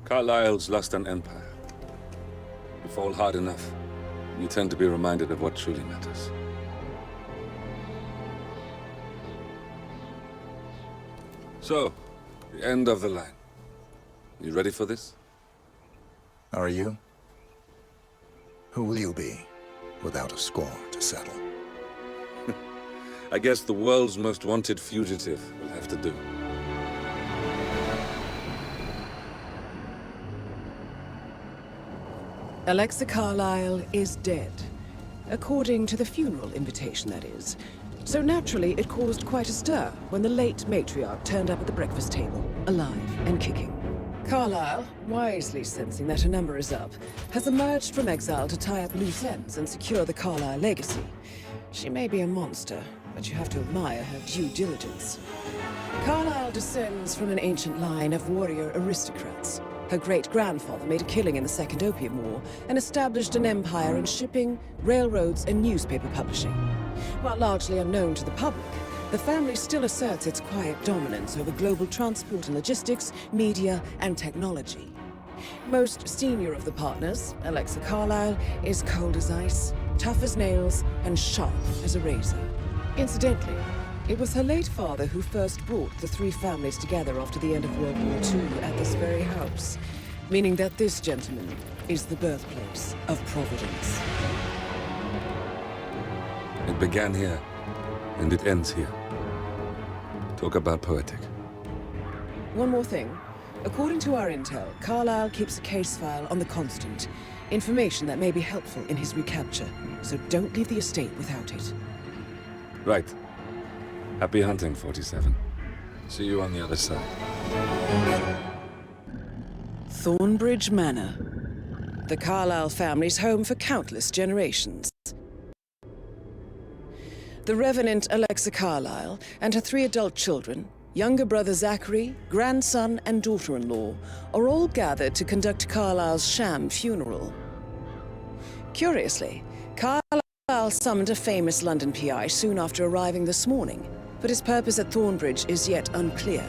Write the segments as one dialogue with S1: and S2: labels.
S1: Carlyle's lost an empire. You fall hard enough, and you tend to be reminded of what truly matters. So, the end of the line. You ready for this?
S2: Are you? Who will you be, without a score to settle?
S1: I guess the world's most wanted fugitive will have to do.
S3: Alexa Carlyle is dead. According to the funeral invitation, that is. So naturally, it caused quite a stir when the late matriarch turned up at the breakfast table, alive and kicking. Carlyle, wisely sensing that her number is up, has emerged from exile to tie up loose ends and secure the Carlyle legacy. She may be a monster, but you have to admire her due diligence. Carlyle descends from an ancient line of warrior aristocrats. Her great-grandfather made a killing in the Second Opium War and established an empire in shipping, railroads, and newspaper publishing. While largely unknown to the public, the family still asserts its quiet dominance over global transport and logistics, media, and technology. Most senior of the partners, Alexa Carlyle, is cold as ice, tough as nails, and sharp as a razor. Incidentally, it was her late father who first brought the three families together after the end of World War II at this very house, meaning that this gentleman is the birthplace of Providence.
S1: It began here, and it ends here. Talk about poetic.
S3: One more thing. According to our intel, Carlyle keeps a case file on the Constant. Information that may be helpful in his recapture, so don't leave the estate without it.
S1: Right. Happy hunting, 47. See you on the other side.
S3: Thornbridge Manor. The Carlyle family's home for countless generations. The Revenant Alexa Carlyle and her three adult children, younger brother Zachary, grandson, and daughter-in-law, are all gathered to conduct Carlyle's sham funeral. Curiously, Carlyle summoned a famous London PI soon after arriving this morning, but his purpose at Thornbridge is yet unclear.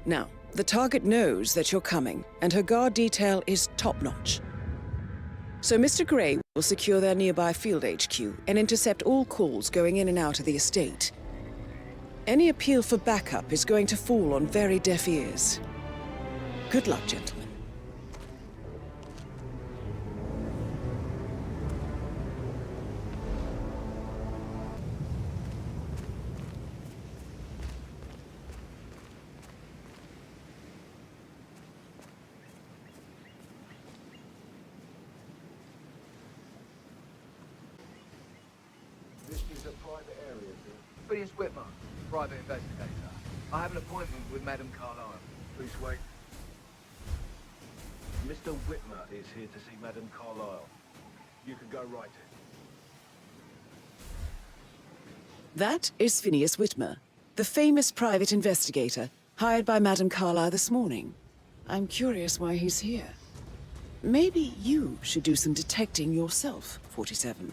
S3: Now, the target knows that you're coming, and her guard detail is top-notch. So Mr. Gray will secure their nearby field HQ and intercept all calls going in and out of the estate. Any appeal for backup is going to fall on very deaf ears. Good luck, gentlemen.
S4: This is a private area, sir. Phineas Whitmer, private investigator. I have an appointment with Madame Carlyle. Please wait. Mr. Whitmer is here to see Madame Carlyle. You can go right in.
S3: That is Phineas Whitmer, the famous private investigator hired by Madame Carlyle this morning. I'm curious why he's here. Maybe you should do some detecting yourself, 47.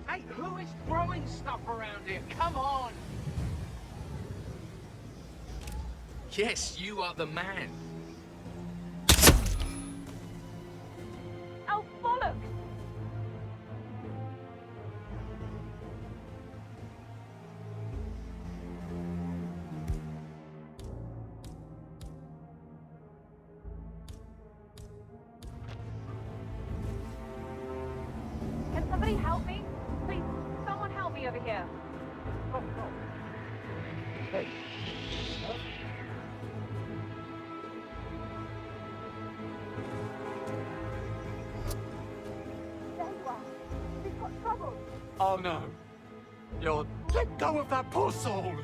S5: Hey, who is throwing stuff around here? Come on! Yes, you are the man.
S6: Oh, bollocks! Can somebody help me? Please, someone help me over here. Oh, no.
S4: Hey,
S5: Oh no. You're... Let go of that poor soul!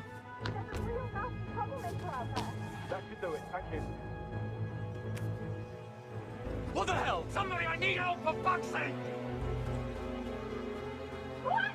S6: There's a real nasty troublemaker out there.
S5: That should do it, thank you. What the hell? Somebody, I need help, for fuck's sake!
S6: What?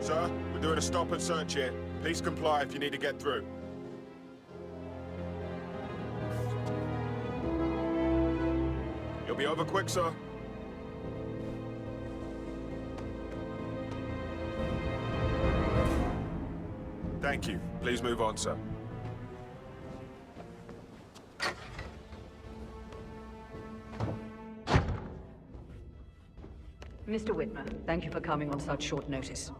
S7: Sir, we're doing a stop and search here. Please comply if you need to get through. You'll be over quick, sir. Thank you. Please move on, sir.
S8: Mr. Whitmer, thank you for coming on such short notice.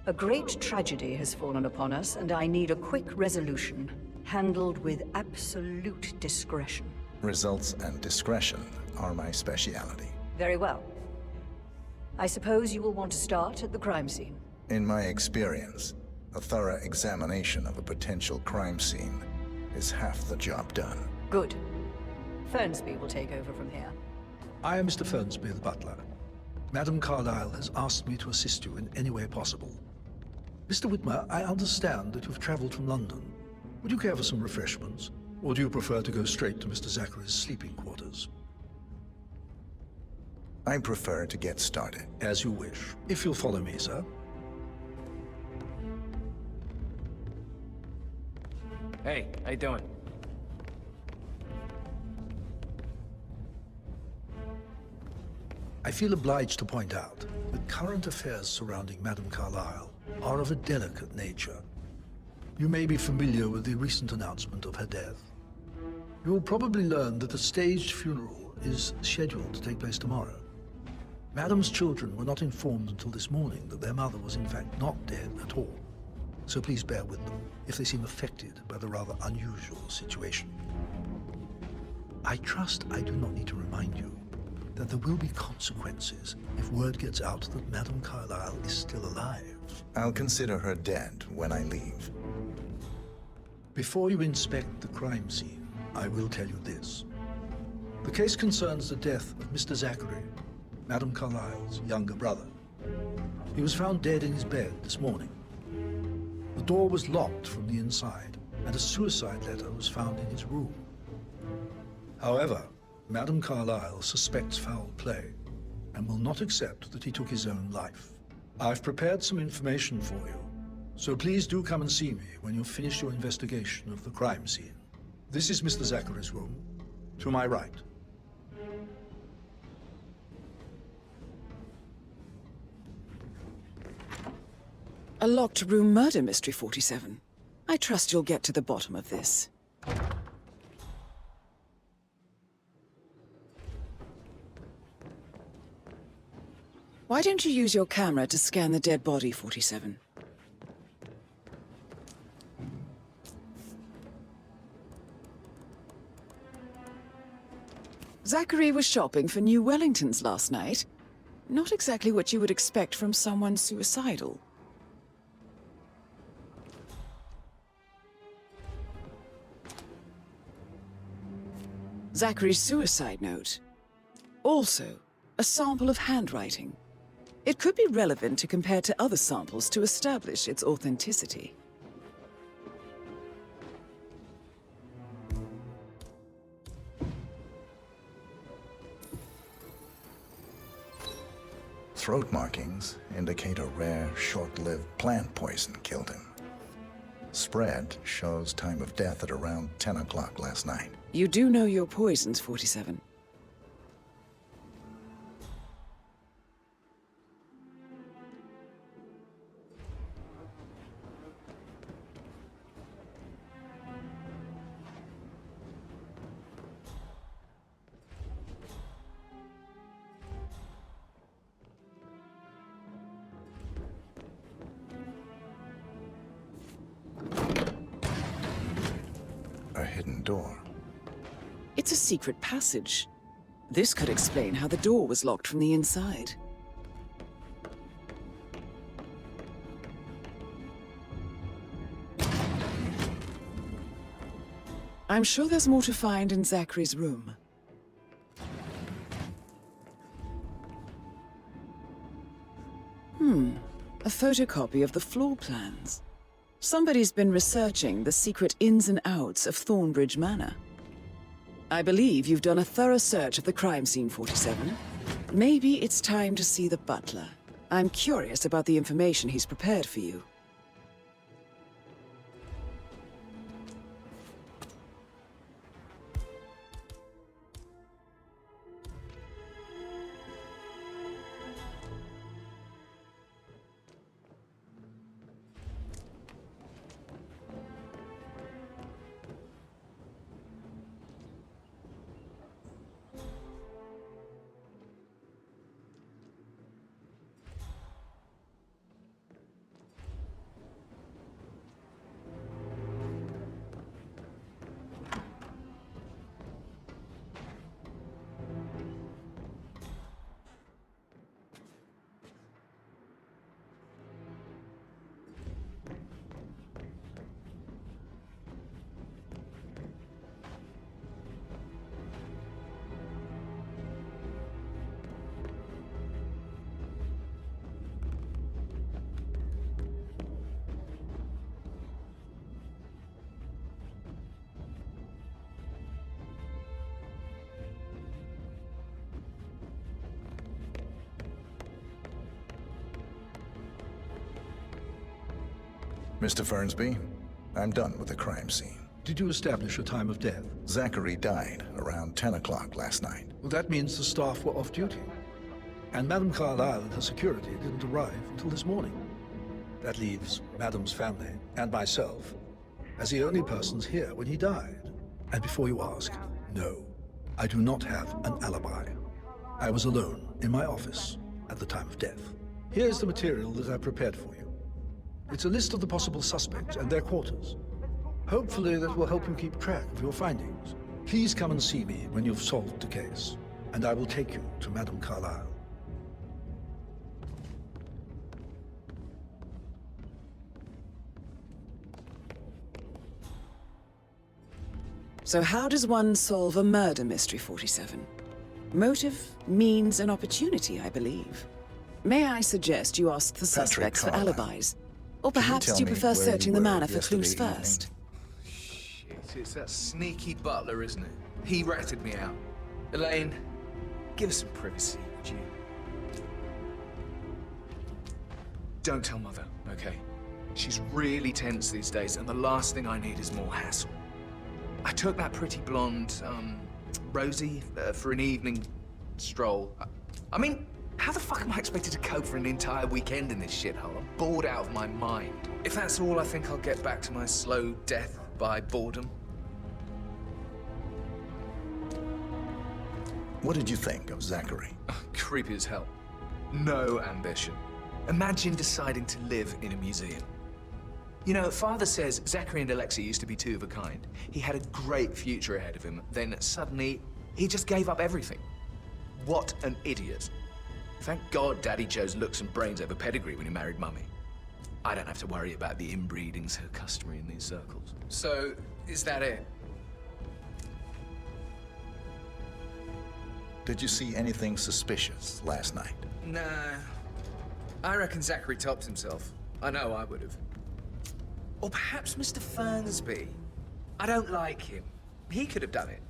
S8: A great tragedy has fallen upon us, and I need a quick resolution, handled with absolute discretion.
S2: Results and discretion are my speciality.
S8: Very well. I suppose you will want to start at the crime scene.
S2: In my experience, a thorough examination of a potential crime scene is half the job done.
S8: Good. Fernsby will take over from here.
S9: I am Mr. Fernsby, the butler. Madam Carlyle has asked me to assist you in any way possible. Mr. Whitmer, I understand that you've traveled from London. Would you care for some refreshments? Or do you prefer to go straight to Mr. Zachary's sleeping quarters?
S2: I prefer to get started.
S9: As you wish. If you'll follow me, sir.
S10: Hey, how you doing?
S9: I feel obliged to point out that current affairs surrounding Madame Carlyle are of a delicate nature. You may be familiar with the recent announcement of her death. You will probably learn that a staged funeral is scheduled to take place tomorrow. Madame's children were not informed until this morning that their mother was in fact not dead at all. So please bear with them if they seem affected by the rather unusual situation. I trust I do not need to remind you that there will be consequences if word gets out that Madame Carlyle is still alive.
S2: I'll consider her dead when I leave.
S9: Before you inspect the crime scene, I will tell you this. The case concerns the death of Mr. Zachary, Madame Carlyle's younger brother. He was found dead in his bed this morning. The door was locked from the inside, and a suicide letter was found in his room. However, Madame Carlyle suspects foul play and will not accept that he took his own life. I've prepared some information for you, so please do come and see me when you've finished your investigation of the crime scene. This is Mr. Zachary's room, to my right.
S3: A locked room murder mystery, 47. I trust you'll get to the bottom of this. Why don't you use your camera to scan the dead body, 47? Zachary was shopping for new Wellingtons last night. Not exactly what you would expect from someone suicidal. Zachary's suicide note. Also, a sample of handwriting. It could be relevant to compare to other samples to establish its authenticity.
S2: Throat markings indicate a rare, short-lived plant poison killed him. Spread shows time of death at around 10 o'clock last night.
S3: You do know your poisons, 47.
S2: door.
S3: It's a secret passage. This could explain how the door was locked from the inside. I'm sure there's more to find in Zachary's room. A photocopy of the floor plans. Somebody's been researching the secret ins and outs of Thornbridge Manor. I believe you've done a thorough search of the crime scene, 47. Maybe it's time to see the butler. I'm curious about the information he's prepared for you.
S2: Mr. Fernsby, I'm done with the crime scene.
S9: Did you establish a time of death?
S2: Zachary died around 10 o'clock last night.
S9: Well, that means the staff were off duty. And Madame Carlyle and her security didn't arrive until this morning. That leaves Madame's family and myself as the only persons here when he died. And before you ask, no, I do not have an alibi. I was alone in my office at the time of death. Here's the material that I prepared for you. It's a list of the possible suspects and their quarters. Hopefully that will help you keep track of your findings. Please come and see me when you've solved the case, and I will take you to Madame Carlyle.
S3: So how does one solve a murder mystery, 47? Motive, means, and opportunity, I believe. May I suggest you ask the suspects for
S2: Carlyle.
S3: alibis? Or perhaps
S2: tell
S3: you
S2: me
S3: prefer
S2: where
S3: searching
S2: you
S3: the
S2: were
S3: manor for clues
S2: yesterday evening?
S3: first?
S4: Shit, it's that sneaky butler, isn't it? He ratted me out. Elaine, give us some privacy, would you? Don't tell Mother, okay? She's really tense these days, and the last thing I need is more hassle. I took that pretty blonde, Rosie, for an evening stroll. I mean, how the fuck am I expected to cope for an entire weekend in this shithole? I'm bored out of my mind. If that's all, I think I'll get back to my slow death by boredom.
S2: What did you think of Zachary?
S4: Creepy as hell. No ambition. Imagine deciding to live in a museum. You know, Father says Zachary and Alexei used to be two of a kind. He had a great future ahead of him. Then suddenly, he just gave up everything. What an idiot. Thank God Daddy chose looks and brains over pedigree when he married Mummy. I don't have to worry about the inbreeding so customary in these circles. So, is that it?
S2: Did you see anything suspicious last night?
S4: Nah. I reckon Zachary topped himself. I know I would have. Or perhaps Mr. Fernsby. I don't like him. He could have done it.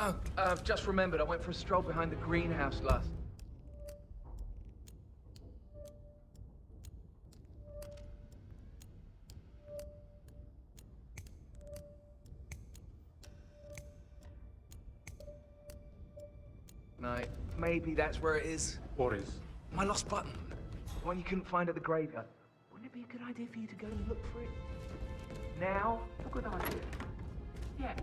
S4: Oh, I've just remembered. I went for a stroll behind the greenhouse last... night. Maybe that's where it is.
S10: What is?
S4: My lost button. The one you couldn't find at the graveyard. Wouldn't it be a good idea for you to go and look for it? Now? A good idea. Yeah.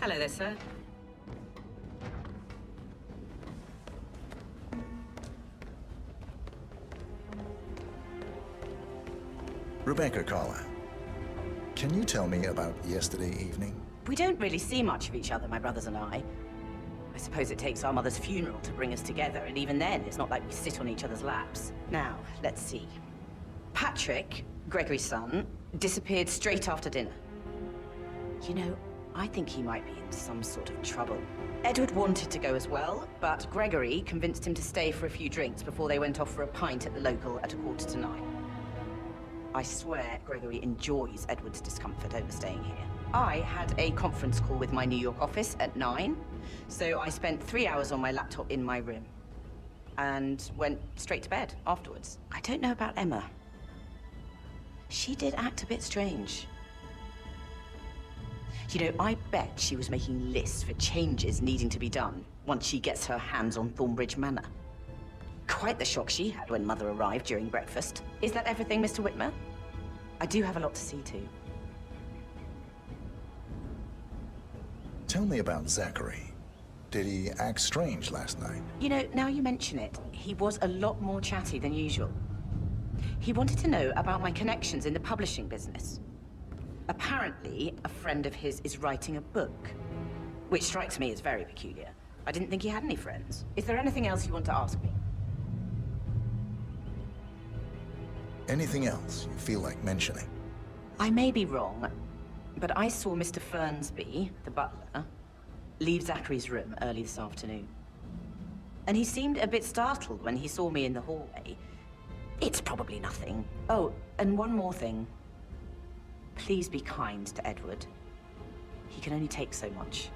S11: Hello there, sir.
S2: Rebecca Carlyle, can you tell me about yesterday evening?
S11: We don't really see much of each other, my brothers and I. I suppose it takes our mother's funeral to bring us together, and even then, it's not like we sit on each other's laps. Now, let's see. Patrick, Gregory's son, disappeared straight after dinner. You know, I think he might be in some sort of trouble. Edward wanted to go as well, but Gregory convinced him to stay for a few drinks before they went off for a pint at the local at 9:15. I swear Gregory enjoys Edward's discomfort over staying here. I had a conference call with my New York office at 9, so I spent 3 hours on my laptop in my room and went straight to bed afterwards. I don't know about Emma. She did act a bit strange. You know, I bet she was making lists for changes needing to be done once she gets her hands on Thornbridge Manor. Quite the shock she had when Mother arrived during breakfast. Is that everything, Mr. Whitmer? I do have a lot to see to.
S2: Tell me about Zachary. Did he act strange last night?
S11: You know, now you mention it, he was a lot more chatty than usual. He wanted to know about my connections in the publishing business. Apparently, a friend of his is writing a book, which strikes me as very peculiar. I didn't think he had any friends. Is there anything else you want to ask me?
S2: Anything else you feel like mentioning?
S11: I may be wrong, but I saw Mr. Fernsby, the butler, leave Zachary's room early this afternoon. And he seemed a bit startled when he saw me in the hallway. It's probably nothing. Oh, and one more thing. Please be kind to Edward. He can only take so much.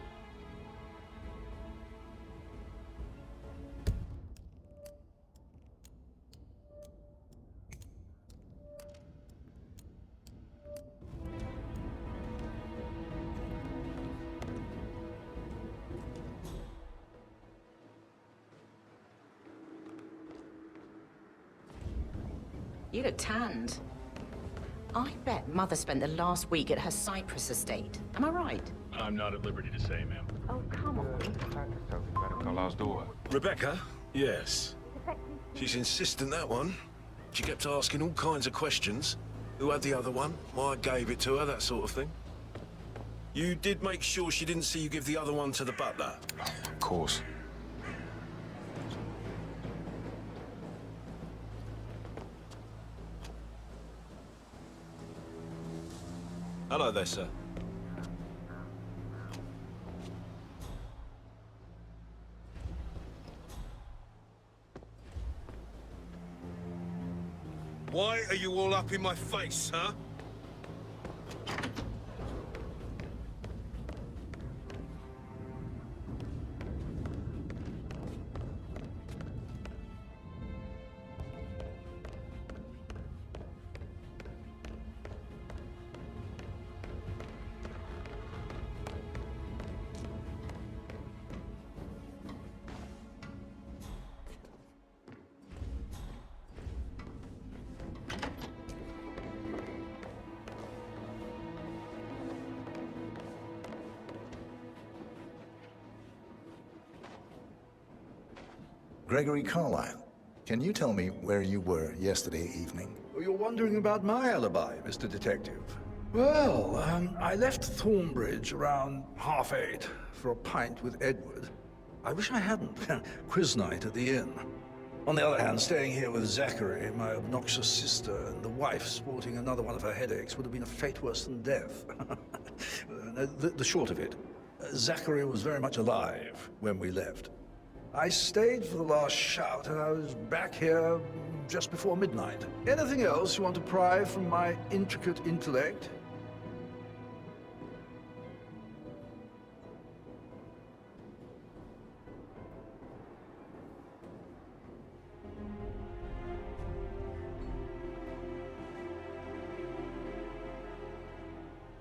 S11: You look tanned. I bet Mother spent the last week at her Cyprus estate. Am I right?
S12: I'm not at liberty to say, ma'am.
S11: Oh, come on.
S12: Carlisle's daughter.
S13: Rebecca? Yes. She's insistent, that one. She kept asking all kinds of questions. Who had the other one? Why I gave it to her, that sort of thing. You did make sure she didn't see you give the other one to the butler?
S12: Of course.
S13: Hello there, sir. Why are you all up in my face, huh?
S2: Gregory Carlyle, can you tell me where you were yesterday evening?
S9: Oh, you're wondering about my alibi, Mr. Detective. Well, I left Thornbridge around 8:30 for a pint with Edward. I wish I hadn't. Quiz night at the inn. On the other hand, staying here with Zachary, my obnoxious sister, and the wife sporting another one of her headaches would have been a fate worse than death. The short of it, Zachary was very much alive when we left. I stayed for the last shout, and I was back here just before midnight. Anything else you want to pry from my intricate intellect?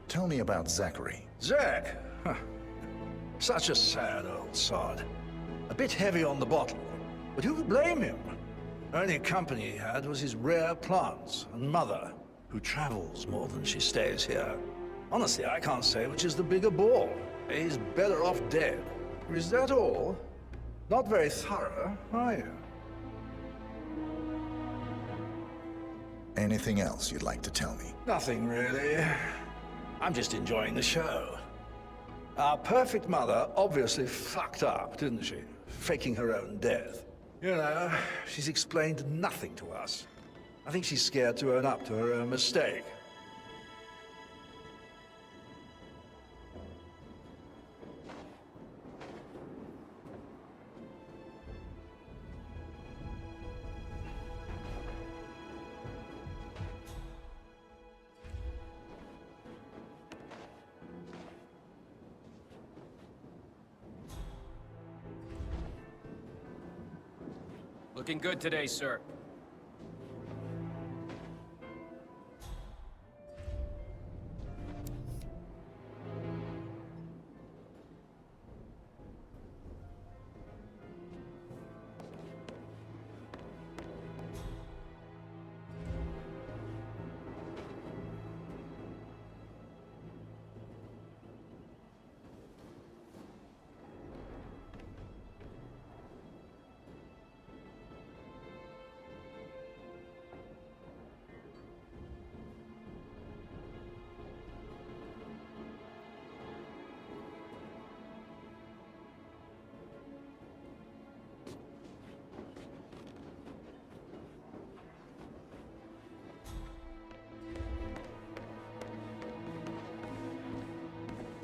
S2: Tell me about Zachary.
S9: Zach? Huh. Such a sad old sod. A bit heavy on the bottle, but who could blame him? Only company he had was his rare plants and Mother, who travels more than she stays here. Honestly, I can't say which is the bigger bore. He's better off dead. Is that all? Not very thorough, are you?
S2: Anything else you'd like to tell me?
S9: Nothing really. I'm just enjoying the show. Our perfect mother obviously fucked up, didn't she? Faking her own death. You know, she's explained nothing to us. I think she's scared to own up to her own mistake.
S10: Looking good today, sir.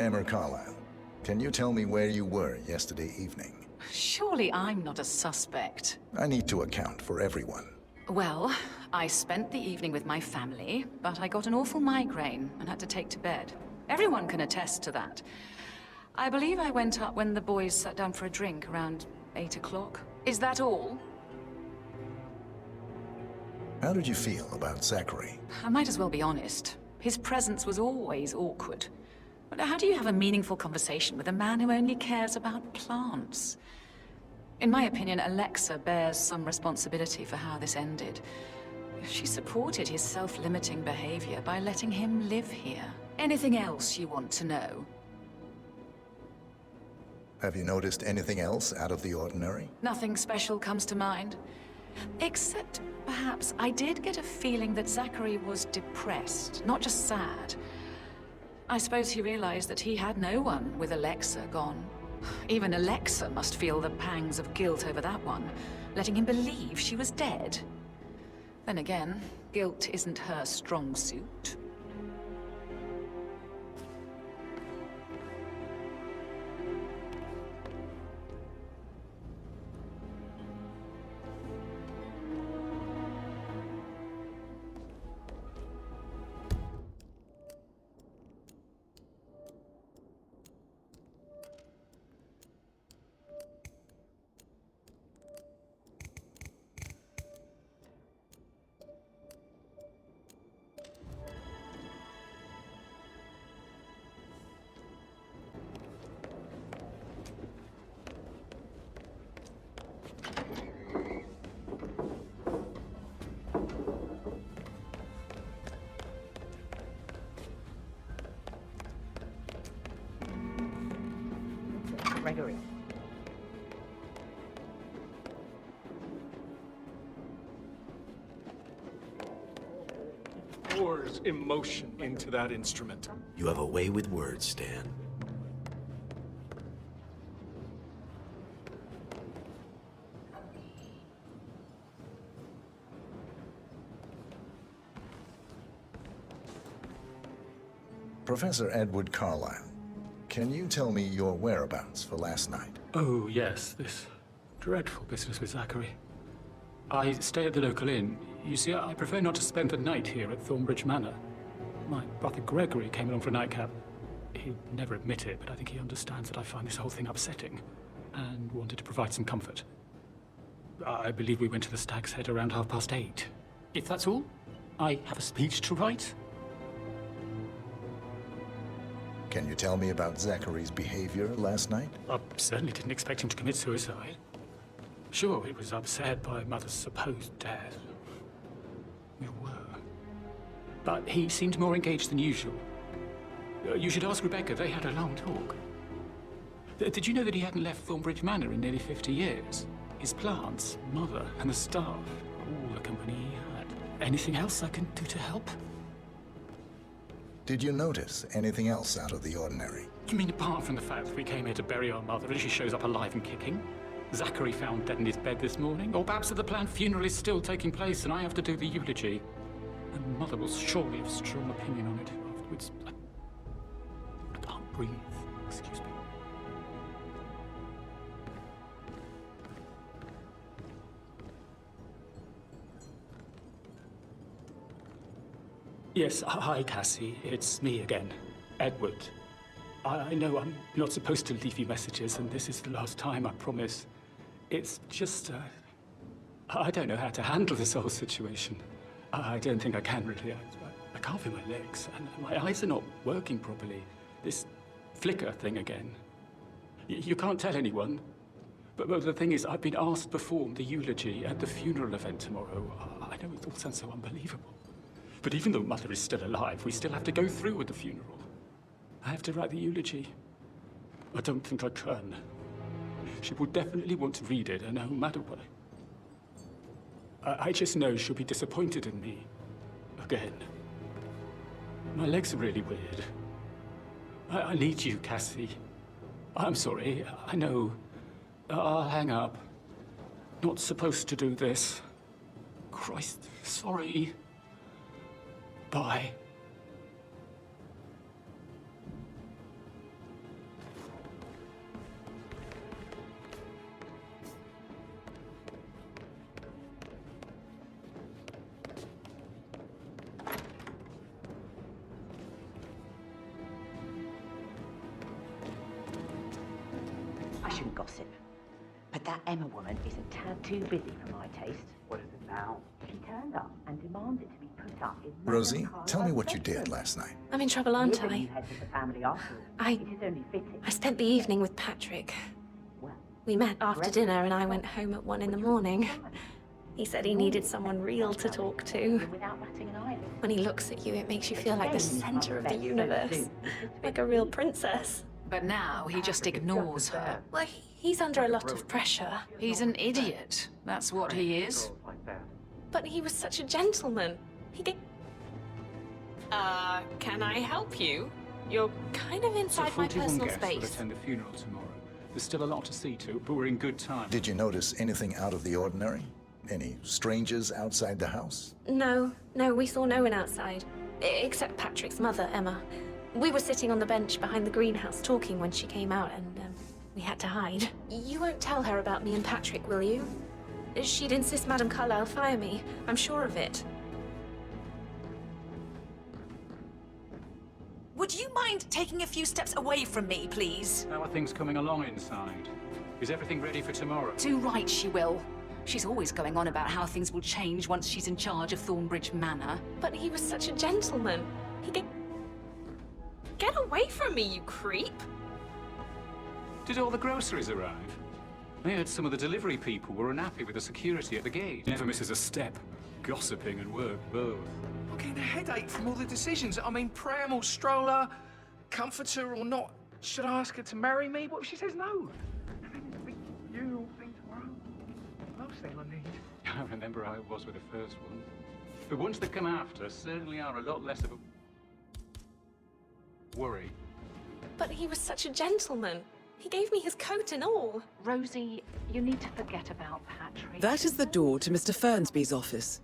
S2: Emma Carlyle, can you tell me where you were yesterday evening?
S14: Surely I'm not a suspect.
S2: I need to account for everyone.
S14: Well, I spent the evening with my family, but I got an awful migraine and had to take to bed. Everyone can attest to that. I believe I went up when the boys sat down for a drink around 8 o'clock. Is that all?
S2: How did you feel about Zachary?
S14: I might as well be honest. His presence was always awkward. But how do you have a meaningful conversation with a man who only cares about plants? In my opinion, Alexa bears some responsibility for how this ended. She supported his self-limiting behavior by letting him live here. Anything else you want to know?
S2: Have you noticed anything else out of the ordinary?
S14: Nothing special comes to mind. Except, perhaps, I did get a feeling that Zachary was depressed, not just sad. I suppose he realized that he had no one with Alexa gone. Even Alexa must feel the pangs of guilt over that one, letting him believe she was dead. Then again, guilt isn't her strong suit.
S11: Gregory.
S12: Pours emotion into that instrument.
S13: You have a way with words, Stan.
S2: Professor Edward Carlyle, can you tell me your whereabouts for last night?
S15: Oh, yes, this dreadful business with Zachary. I stay at the local inn. You see, I prefer not to spend the night here at Thornbridge Manor. My brother Gregory came along for a nightcap. He'd never admit it, but I think he understands that I find this whole thing upsetting, and wanted to provide some comfort. I believe we went to the Stag's Head around 8:30. If that's all, I have a speech to write.
S2: Can you tell me about Zachary's behavior last night?
S15: I certainly didn't expect him to commit suicide. Sure, he was upset by Mother's supposed death. We were. But he seemed more engaged than usual. You should ask Rebecca. They had a long talk. Did you know that he hadn't left Thornbridge Manor in nearly 50 years? His plants, mother, and the staff, all the company he had. Anything else I can do to help?
S2: Did you notice anything else out of the ordinary?
S15: You mean apart from the fact that we came here to bury our mother and she shows up alive and kicking? Zachary found dead in his bed this morning? Or perhaps that the planned funeral is still taking place and I have to do the eulogy? And Mother will surely have a strong opinion on it afterwards. I can't breathe. Excuse me. Yes, hi, Cassie. It's me again. Edward. I know I'm not supposed to leave you messages, and this is the last time, I promise. It's just, I don't know how to handle this whole situation. I don't think I can, really. I can't feel my legs, and my eyes are not working properly. This flicker thing again. You can't tell anyone. But the thing is, I've been asked to perform the eulogy at the funeral event tomorrow. I know it all sounds so unbelievable. But even though Mother is still alive, we still have to go through with the funeral. I have to write the eulogy. I don't think I can. She will definitely want to read it, no matter what. I just know she'll be disappointed in me. Again. My legs are really weird. I need you, Cassie. I'm sorry. I know. I'll hang up. Not supposed to do this. Christ, sorry. Bye.
S11: I shouldn't gossip, but that Emma woman is a tad too busy for my taste. What is it now? She turned up and demanded to be put up in...
S2: Rosie, tell me what you did last night.
S6: I'm in trouble, aren't I? I spent the evening with Patrick. We met after dinner and I went home at 1 in the morning. He said he needed someone real to talk to. When he looks at you, it makes you feel like the center of the universe. Like a real princess.
S14: But now he just ignores her.
S6: Well, he's under a lot of pressure.
S14: He's an idiot. That's what he is.
S6: But he was such a gentleman. He gave... can I help you? You're kind of inside my personal
S15: guests will
S6: space.
S15: attend the funeral tomorrow. There's still a lot to see to, but we're in good time.
S2: Did you notice anything out of the ordinary? Any strangers outside the house?
S6: No, we saw no one outside. Except Patrick's mother, Emma. We were sitting on the bench behind the greenhouse talking when she came out and we had to hide. You won't tell her about me and Patrick, will you? She'd insist Madame Carlyle fire me. I'm sure of it.
S14: Would you mind taking a few steps away from me, please?
S15: How are things coming along inside? Is everything ready for tomorrow?
S14: Too right she will. She's always going on about how things will change once she's in charge of Thornbridge Manor.
S6: But he was such a gentleman. He did... Get away from me, you creep!
S15: Did all the groceries arrive? I heard some of the delivery people were unhappy with the security at the gate. Never misses a step. Gossiping and work both.
S4: I'm getting a headache from all the decisions. I mean, pram or stroller, comforter or not. Should I ask her to marry me? What if she says no? And then it's a big funeral thing tomorrow. Last thing I need.
S15: I remember how it was with the first one. The ones that come after certainly are a lot less of a worry.
S6: But he was such a gentleman. He gave me his coat and all.
S8: Rosie, you need to forget about Patrick.
S3: That is the door to Mr. Fernsby's office.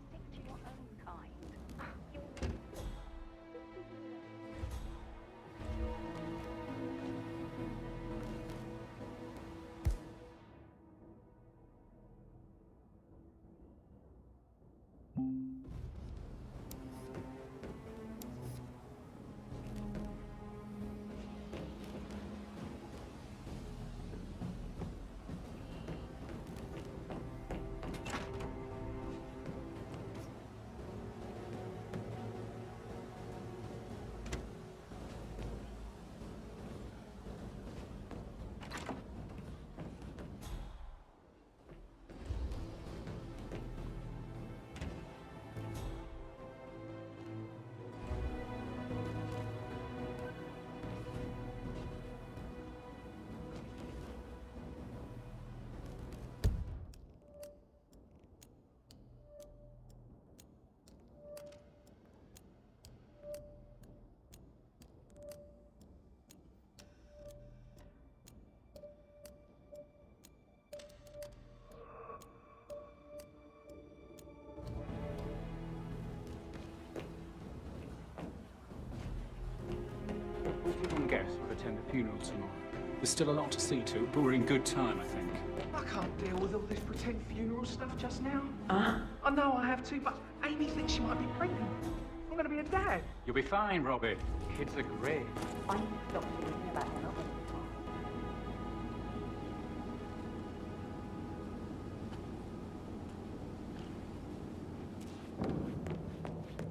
S15: funeral tomorrow. There's still a lot to see to, but we're in good time, I think.
S5: I can't deal with all this pretend funeral stuff just now. I know I have to, but Amy thinks she might be pregnant. I'm gonna be a dad.
S15: You'll be fine, Robbie. Kids are great.
S11: I need to stop thinking about Emma.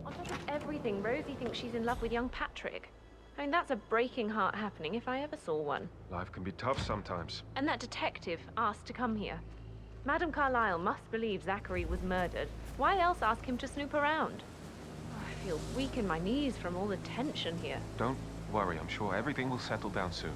S6: On top of everything, Rosie thinks she's in love with young Patrick. I mean, that's a breaking heart happening if I ever saw one.
S7: Life can be tough sometimes.
S6: And that detective asked to come here. Madame Carlyle must believe Zachary was murdered. Why else ask him to snoop around? I feel weak in my knees from all the tension here.
S7: Don't worry, I'm sure everything will settle down soon.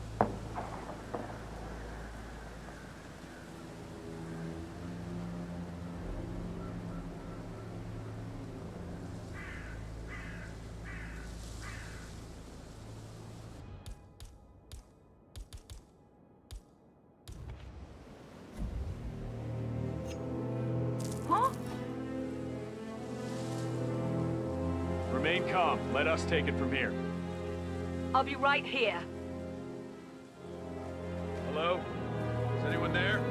S6: Huh?
S12: Remain calm. Let us take it from here.
S8: I'll be right here.
S12: Hello? Is anyone there?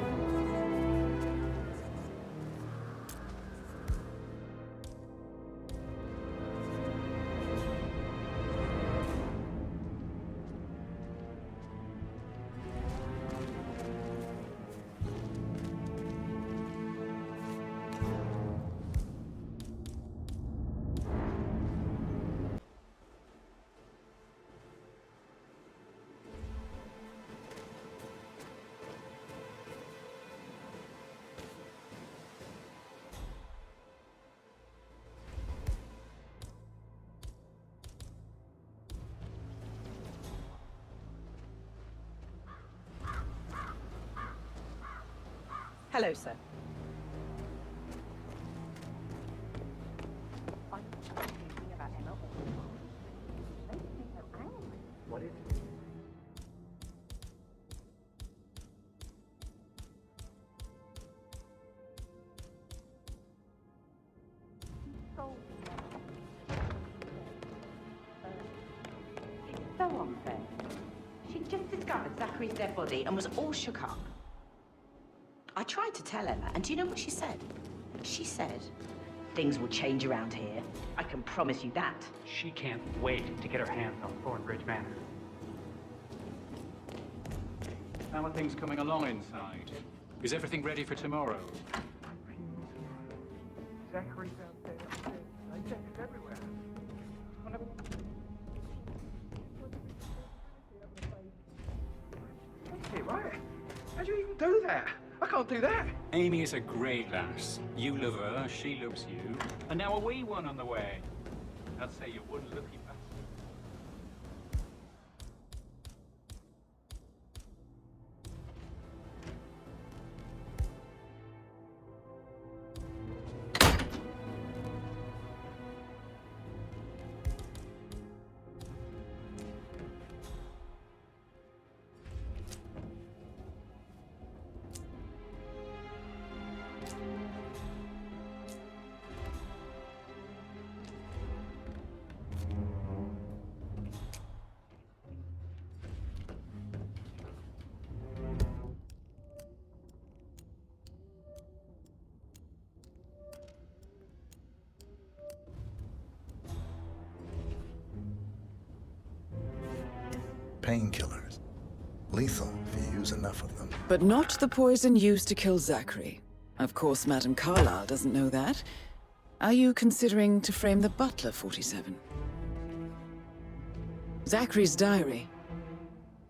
S11: Hello, sir.
S5: What is it?
S11: It's so unfair. She just discovered Zachary's dead body and was all shook up. I tried to tell Emma, and do you know what she said? She said, things will change around here. I can promise you that.
S15: She can't wait to get her hands on Thornbridge Manor. How are things coming along inside? Is everything ready for tomorrow?
S5: Zachary's out there upstairs. Latex everywhere. That's it, right? How'd you even do that? I can't do that.
S15: Amy is a great lass. You love her, she loves you. And now a wee one on the way. I'd say you're one lucky bastard.
S2: Painkillers. Lethal if you use enough of them.
S3: But not the poison used to kill Zachary. Of course, Madame Carlyle doesn't know that. Are you considering to frame the butler, 47? Zachary's diary.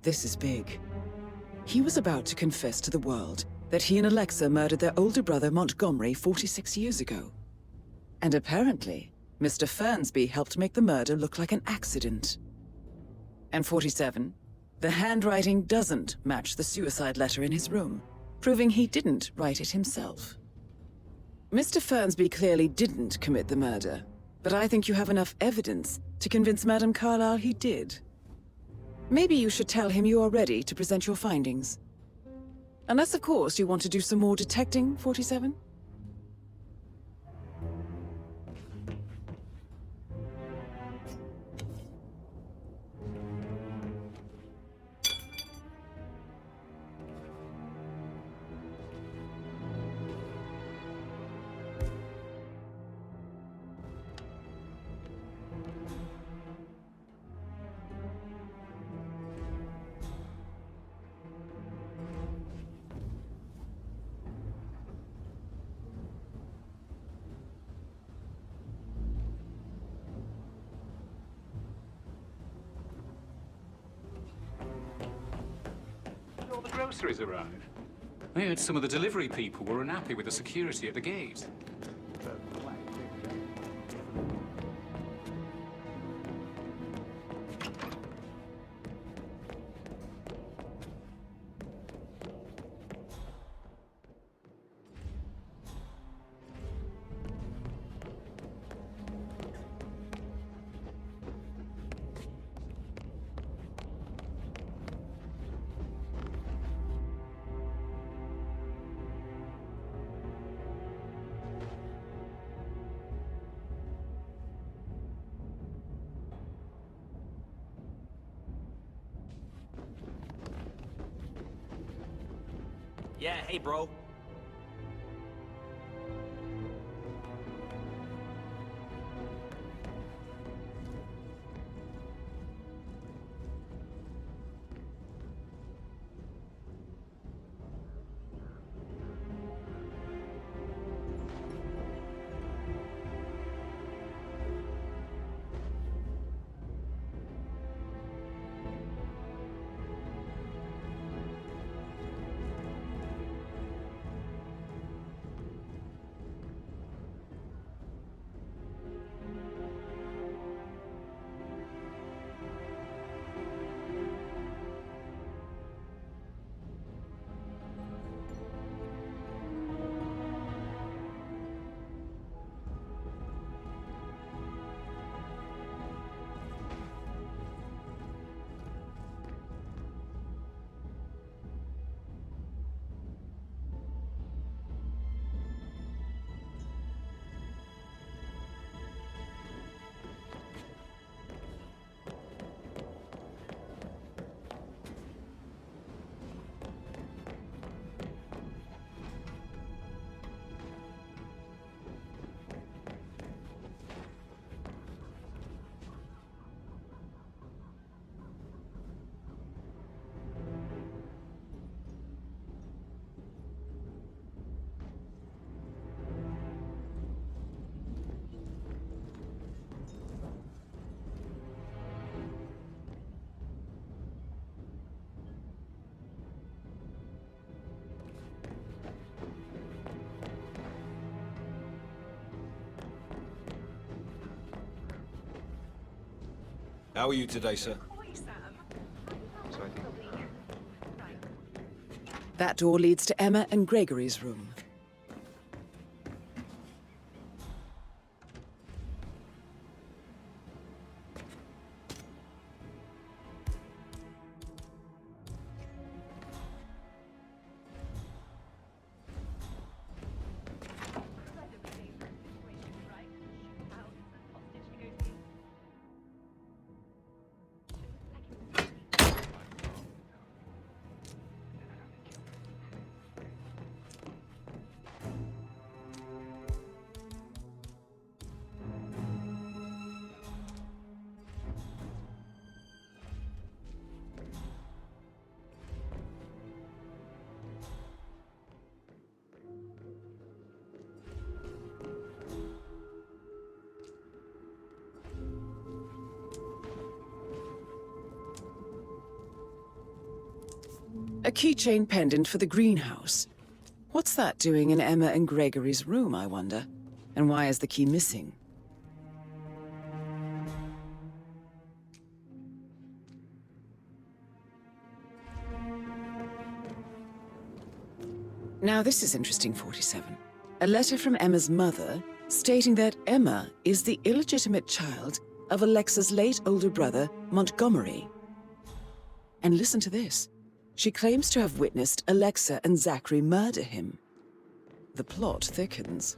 S3: This is big. He was about to confess to the world that he and Alexa murdered their older brother Montgomery 46 years ago. And apparently, Mr. Fernsby helped make the murder look like an accident. And 47, the handwriting doesn't match the suicide letter in his room, proving he didn't write it himself. Mr. Fernsby clearly didn't commit the murder, but I think you have enough evidence to convince Madame Carlyle he did. Maybe you should tell him you are ready to present your findings. Unless, of course, you want to do some more detecting, 47?
S15: groceries arrive. I heard some of the delivery people were unhappy with the security at the gate.
S16: Yeah, hey, bro.
S13: How are you today, sir?
S3: That door leads to Emma and Gregory's room. A keychain pendant for the greenhouse. What's that doing in Emma and Gregory's room, I wonder? And why is the key missing? Now this is interesting, 47. A letter from Emma's mother stating that Emma is the illegitimate child of Alexa's late older brother, Montgomery. And listen to this. She claims to have witnessed Alexa and Zachary murder him. The plot thickens.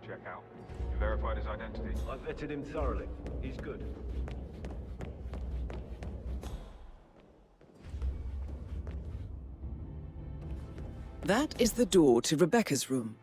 S17: check out. You verified his identity?
S12: I vetted him thoroughly. He's good.
S3: That is the door to Rebecca's room.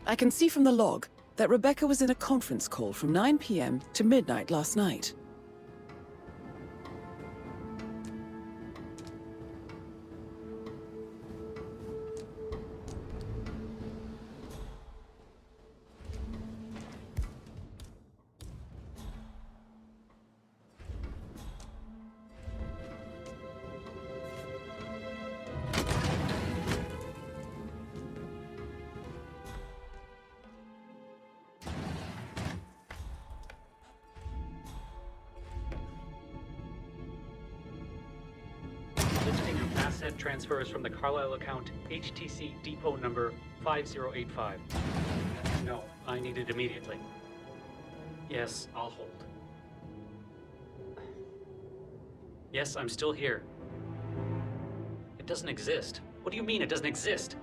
S3: I can see from the log that Rebecca was in a conference call from 9 p.m. to midnight last night.
S15: Listing of asset transfers from the Carlisle account, HTC depot number 5085. No, I need it immediately. Yes, I'll hold. Yes, I'm still here. It doesn't exist. What do you mean it doesn't exist?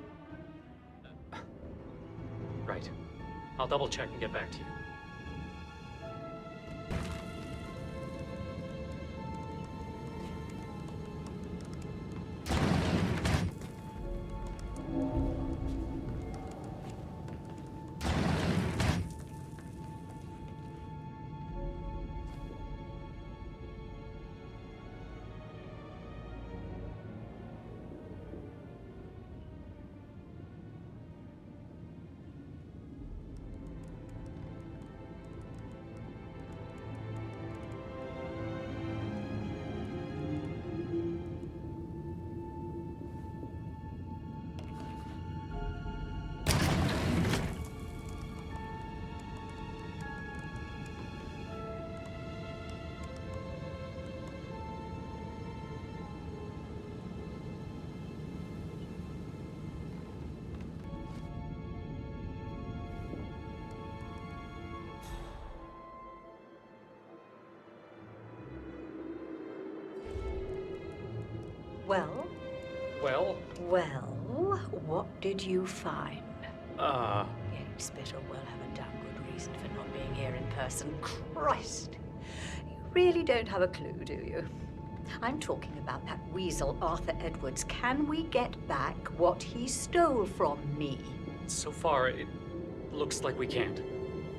S15: Right. I'll double check and get back to you.
S8: Well?
S15: Well?
S8: Well, what did you find?
S15: You'd
S8: better well have a damn good reason for not being here in person. Christ! You really don't have a clue, do you? I'm talking about that weasel, Arthur Edwards. Can we get back what he stole from me?
S15: So far, it looks like we can't.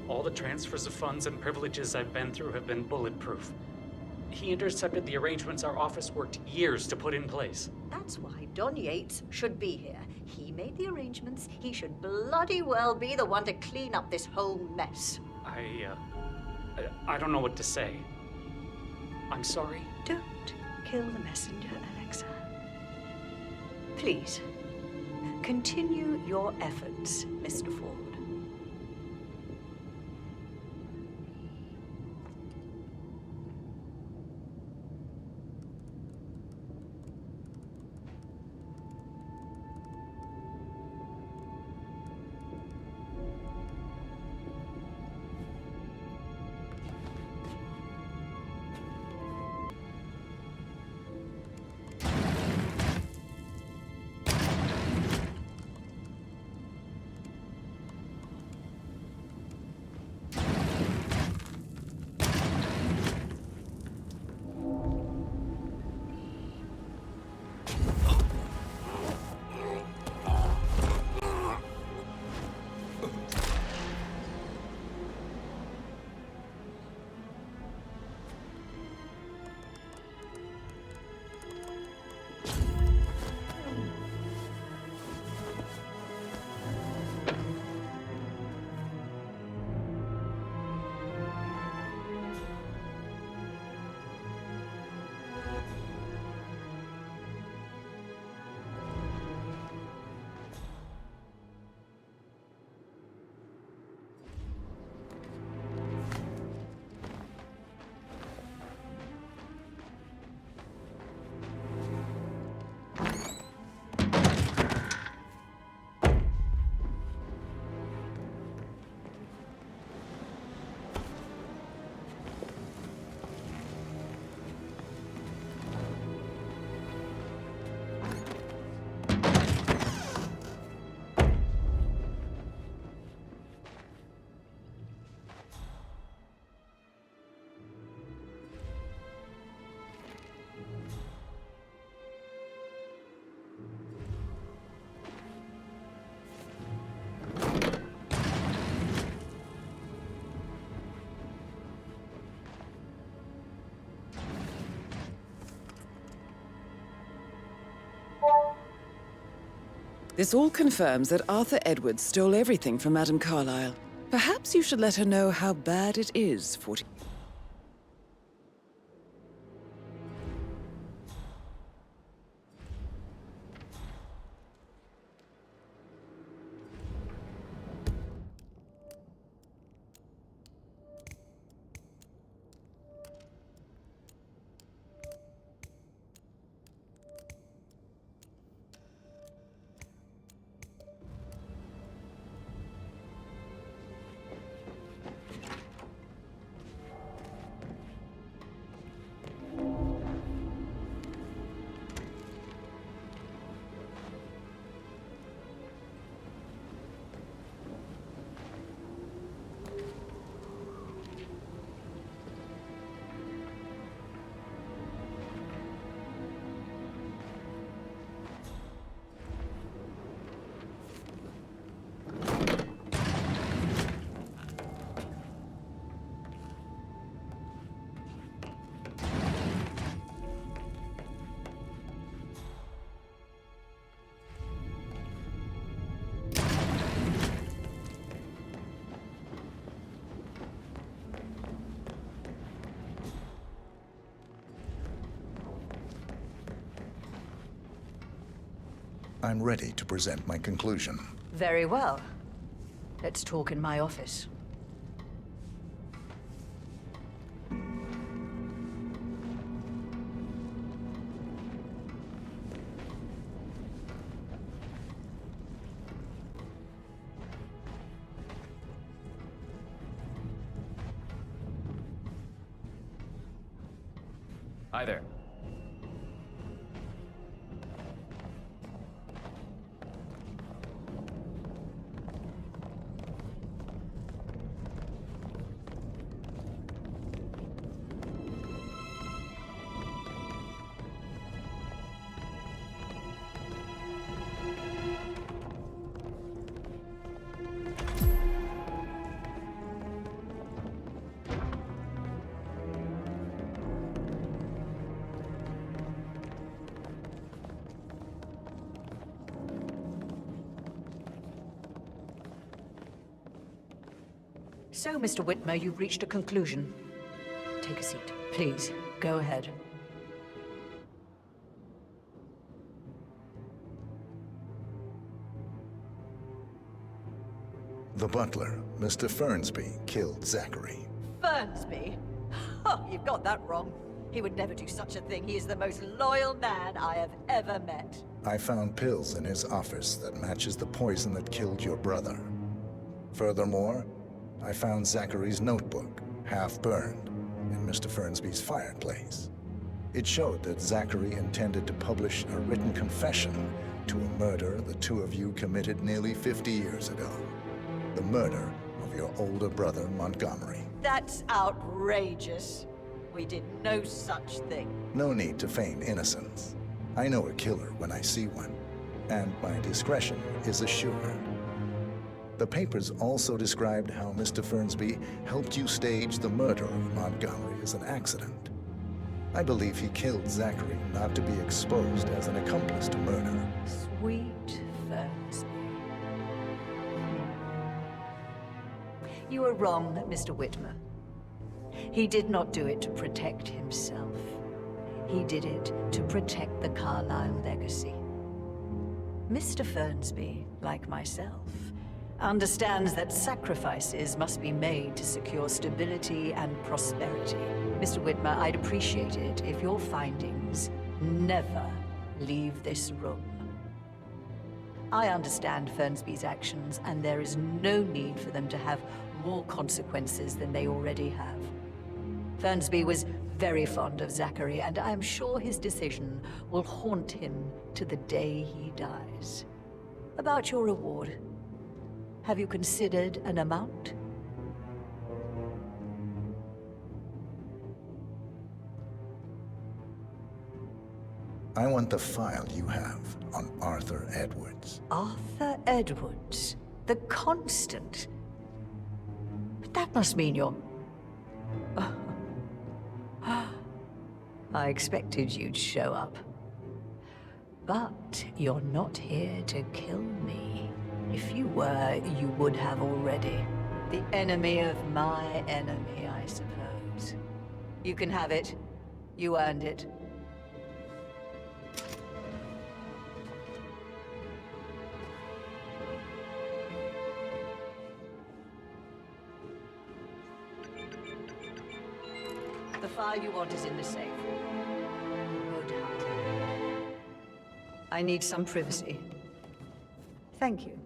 S15: All the transfers of funds and privileges I've been through have been bulletproof. He intercepted the arrangements our office worked years to put in place.
S8: That's why Don Yates should be here. He made the arrangements. He should bloody well be the one to clean up this whole mess.
S15: I don't know what to say. I'm sorry.
S8: Don't kill the messenger, Alexa. Please, continue your efforts, Mr. Ford.
S3: This all confirms that Arthur Edwards stole everything from Madame Carlyle. Perhaps you should let her know how bad it is for...
S2: I'm ready to present my conclusion.
S8: Very well. Let's talk in my office.
S10: Hi there.
S8: So, Mr. Whitmer, you've reached a conclusion. Take a seat. Please, go ahead.
S2: The butler, Mr. Fernsby, killed Zachary.
S8: Fernsby? Oh, you've got that wrong. He would never do such a thing. He is the most loyal man I have ever met.
S2: I found pills in his office that matches the poison that killed your brother. Furthermore, I found Zachary's notebook, half burned, in Mr. Fernsby's fireplace. It showed that Zachary intended to publish a written confession to a murder the two of you committed nearly 50 years ago. The murder of your older brother, Montgomery.
S8: That's outrageous. We did no such thing.
S2: No need to feign innocence. I know a killer when I see one, and my discretion is assured. The papers also described how Mr. Fernsby helped you stage the murder of Montgomery as an accident. I believe he killed Zachary not to be exposed as an accomplice to murder.
S8: Sweet Fernsby. You are wrong, Mr. Whitmer. He did not do it to protect himself. He did it to protect the Carlyle legacy. Mr. Fernsby, like myself, understands that sacrifices must be made to secure stability and prosperity. Mr. Whitmer, I'd appreciate it if your findings never leave this room. I understand Fernsby's actions, and there is no need for them to have more consequences than they already have. Fernsby was very fond of Zachary, and I am sure his decision will haunt him to the day he dies. About your reward, have you considered an amount?
S2: I want the file you have on Arthur Edwards.
S8: Arthur Edwards, the Constant. But that must mean you're... I expected you'd show up. But you're not here to kill me. If you were, you would have already. The enemy of my enemy, I suppose. You can have it. You earned it. The file you want is in the safe. Good hunting. I need some privacy. Thank you.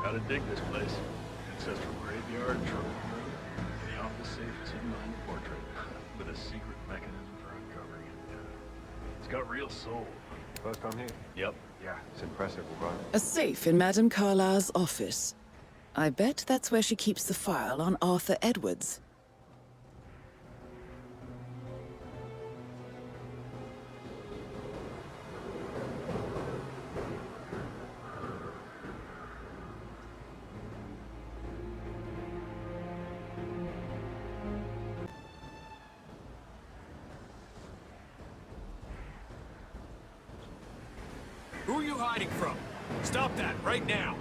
S12: Gotta dig this place. Ancestral graveyard, trophy room. The office safe is hidden behind the portrait, with a secret mechanism for uncovering it. It's got real soul.
S17: First time here?
S12: Yep.
S17: Yeah, it's impressive, all right.
S3: A safe in Madame Carlyle's office. I bet that's where she keeps the file on Arthur Edwards.
S10: Who are you hiding from? Stop that right now!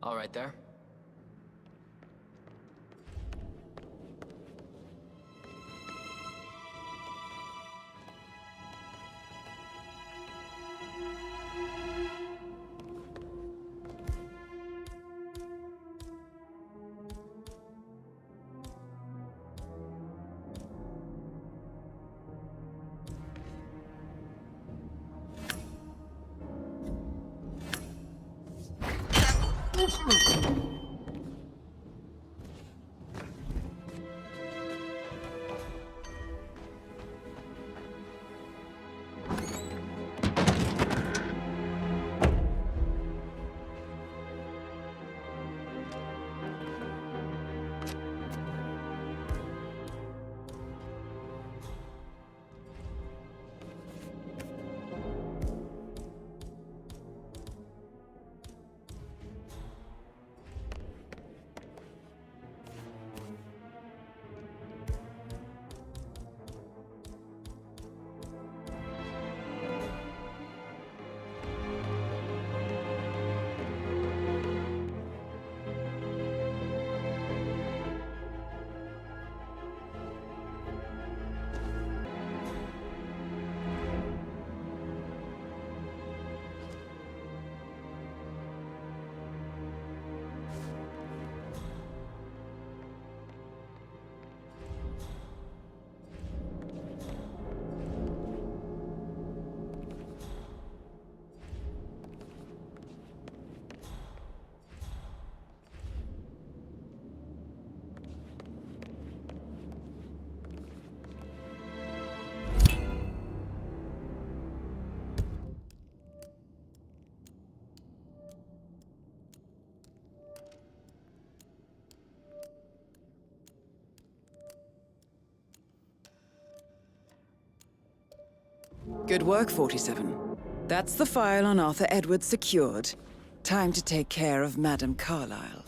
S10: All right there.
S3: Good work, 47. That's the file on Arthur Edwards secured. Time to take care of Madame Carlyle.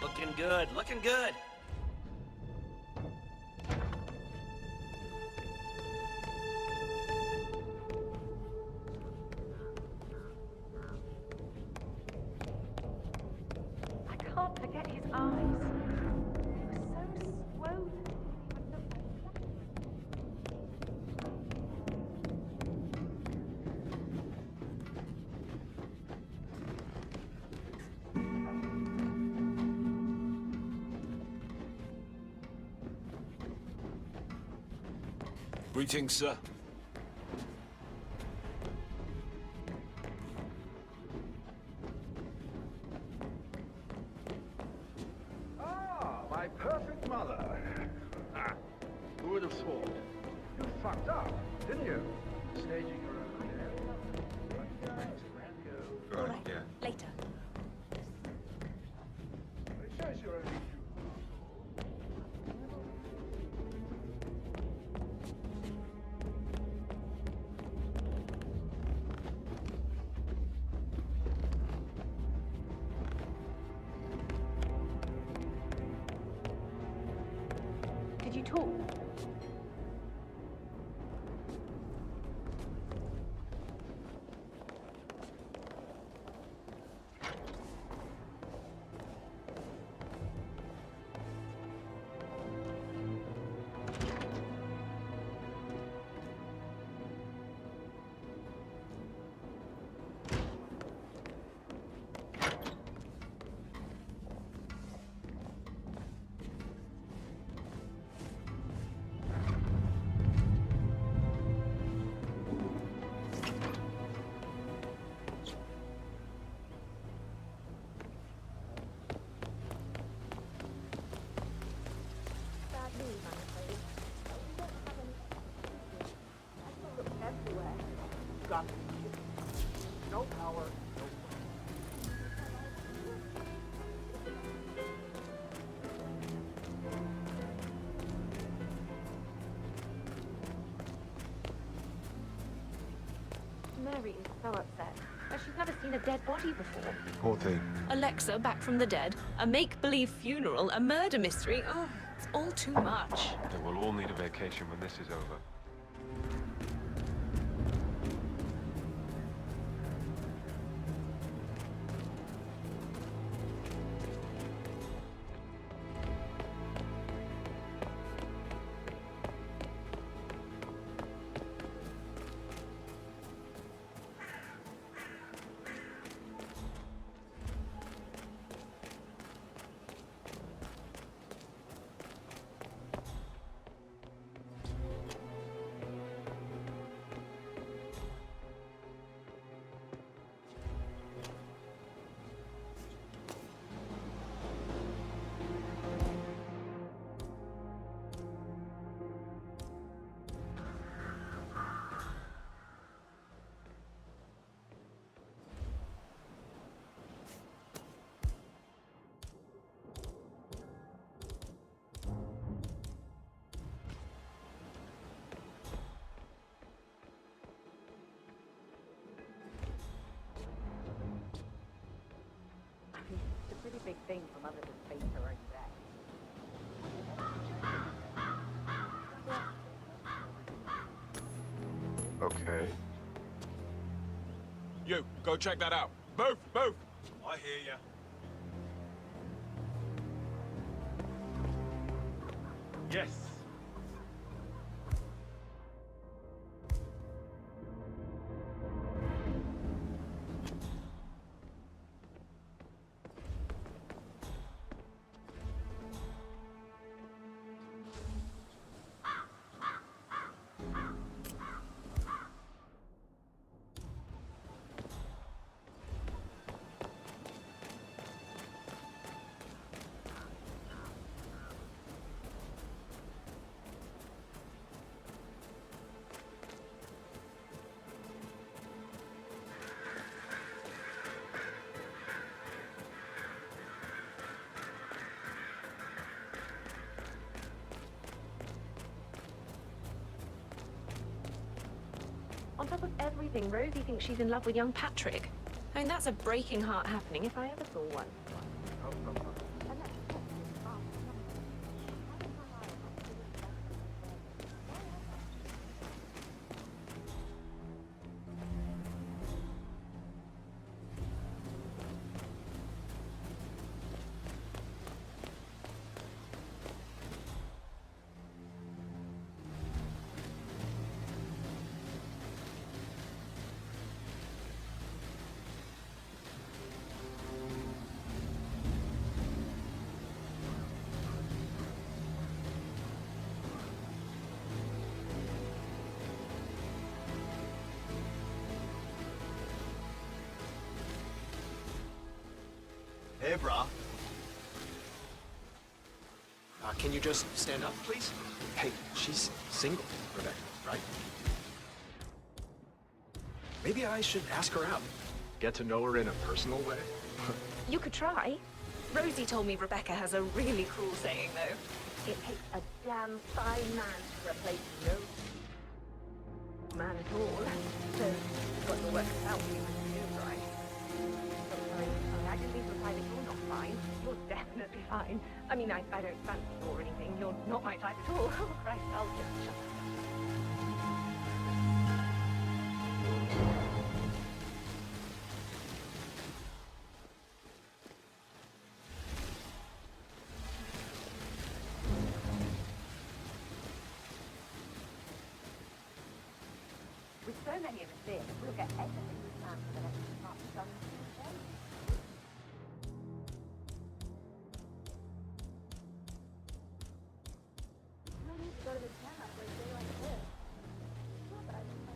S16: Looking good, looking good.
S6: I can't forget his eyes. They were so swollen.
S13: Greetings, sir.
S5: Ah, my perfect mother. Ah, who would have thought? You fucked up, didn't you? Staging your own
S17: Right, yeah.
S6: Later.
S5: It shows you're only
S6: Did you talk?
S5: no power, no
S6: Mary is so upset. But she's never seen a dead body before.
S17: Poor thing.
S6: Alexa back from the dead, a make-believe funeral, a murder mystery. Oh, it's all too much.
S17: Yeah, we'll all need a vacation when this is over.
S11: It's a pretty big thing for Mother to face her own death.
S17: Okay.
S7: You, go check that out. Move, move!
S13: I hear ya.
S12: Yes.
S6: everything. Rosie thinks she's in love with young Patrick. I mean, that's a breaking heart happening if I ever saw one.
S18: Hey, brah. Can you just stand up, please? Hey, she's single, Rebecca, right? Maybe I should ask her out. Get to know her in a personal way.
S6: You could try. Rosie told me Rebecca has a really cool saying, though. It takes a damn fine man to replace no man at all. So, you've got your work cut out for you, right? I didn't mean to imply that you're not fine. You're definitely fine. I mean, I don't fancy you or anything. You're not my type at all. Oh, Christ, I'll just shut up.
S8: With so many of us here, we'll get everything we can for the next month done in 2 days. No need to go to the town for a day like this. Not that I don't know.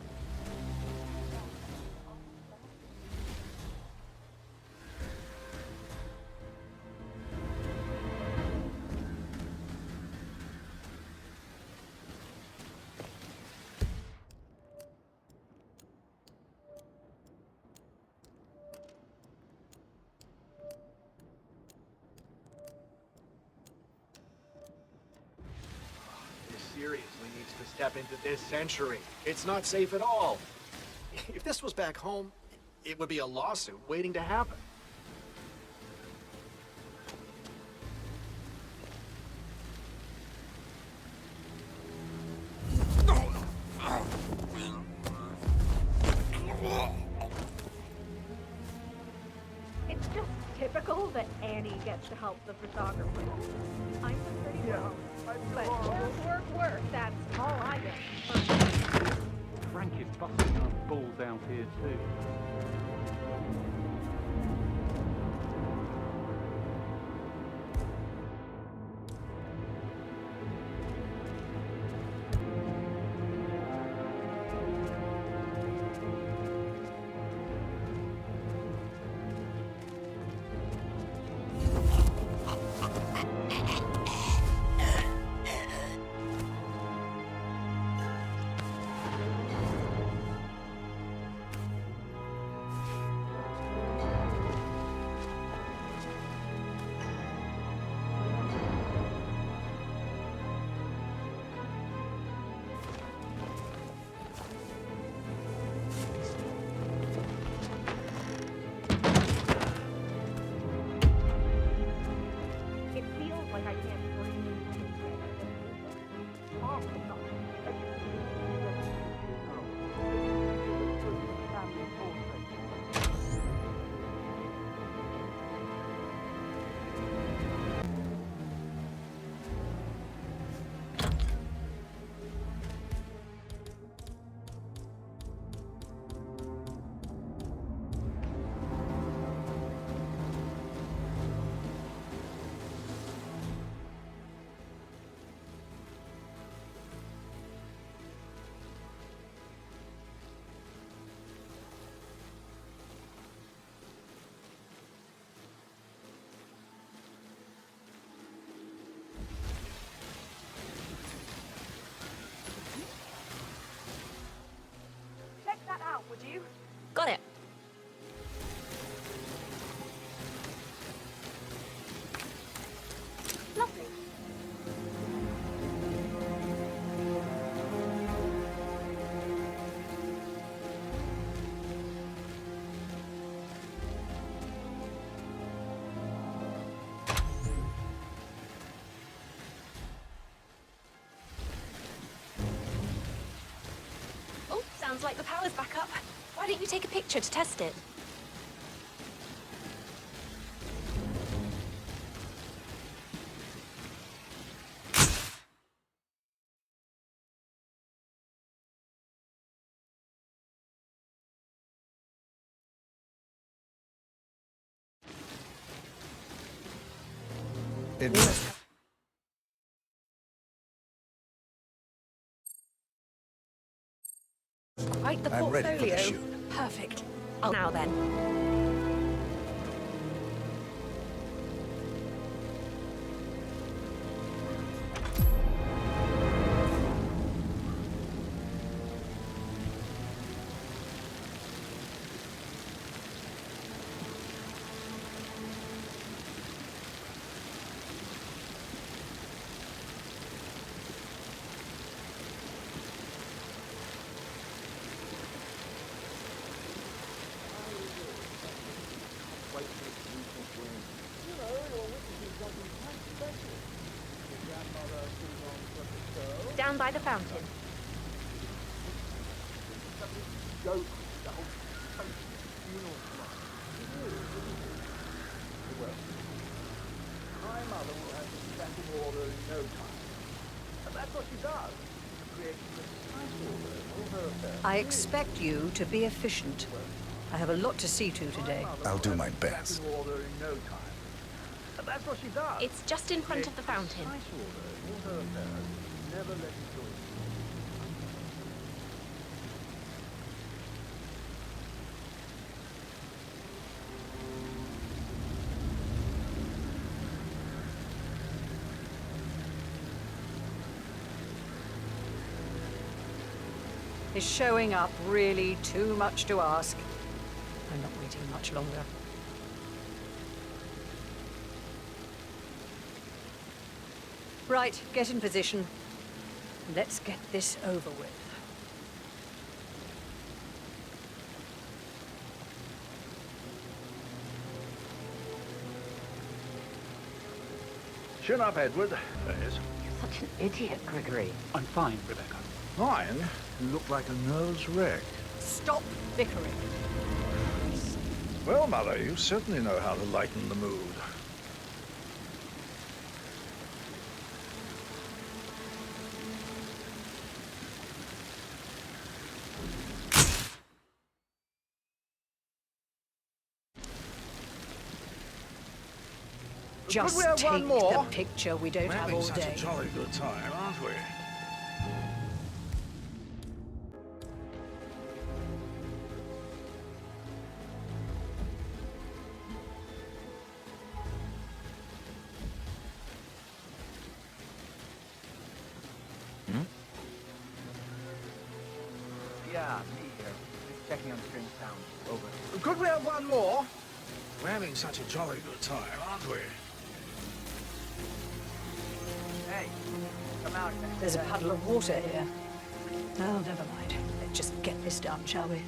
S18: This seriously needs to step into this century. It's not safe at all. If this was back home, it would be a lawsuit waiting to happen.
S6: It's just typical that Annie gets to help the photographer. I'm pretty well. But work, that's all I get.
S15: Frank is busting our balls out here too.
S6: It feels like I can't breathe. Sounds like the power's back up. Why don't you take a picture to test it? Quite the
S2: I'm
S6: portfolio.
S2: ready for the shoot.
S6: Perfect. Now then. Down by the fountain.
S5: My mother will have this back in order in no time. And that's what she does. Creating this nice order in all her affairs.
S8: I expect you to be efficient. I have a lot to see to today.
S2: I'll do my best.
S5: In order in no time. And that's what she does.
S6: It's just in front of the fountain.
S5: Nice order in all her affairs. Never let it go.
S8: Is showing up really too much to ask? I'm not waiting much longer. Right, get in position. Let's get this over with.
S5: Chin up, Edward. There is.
S11: You're such an idiot, Gregory.
S15: I'm fine, Rebecca.
S5: Fine. You look like a nervous wreck.
S8: Stop bickering.
S5: Well, Mother, you certainly know how to lighten the mood.
S8: Just
S5: we have
S8: take
S5: one more?
S8: the picture we don't
S5: We're
S8: have
S5: having
S8: all
S5: such
S8: day.
S5: a jolly good time, aren't we?
S18: Yeah, me here. Just checking on string sound. Over.
S5: Could we have one more? We're having such a jolly good time, aren't we?
S18: Hey, come out.
S8: There's a puddle of water here. Oh, never mind. Let's just get this done, shall we?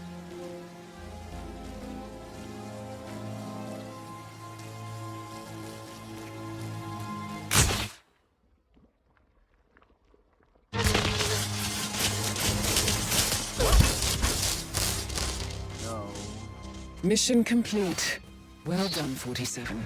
S3: Mission complete. Well done, 47.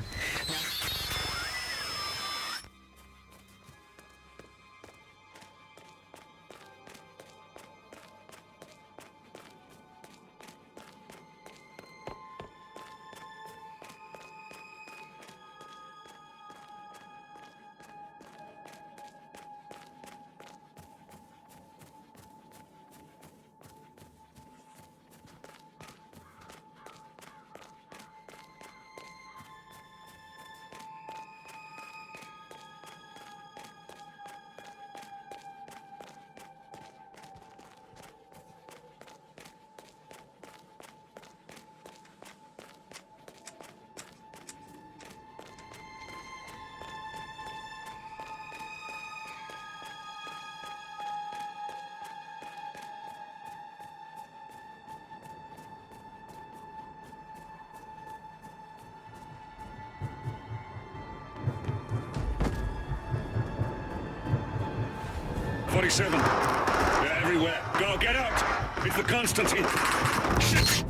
S19: They're everywhere. Go, get out!
S1: It's the Constantine! Shit!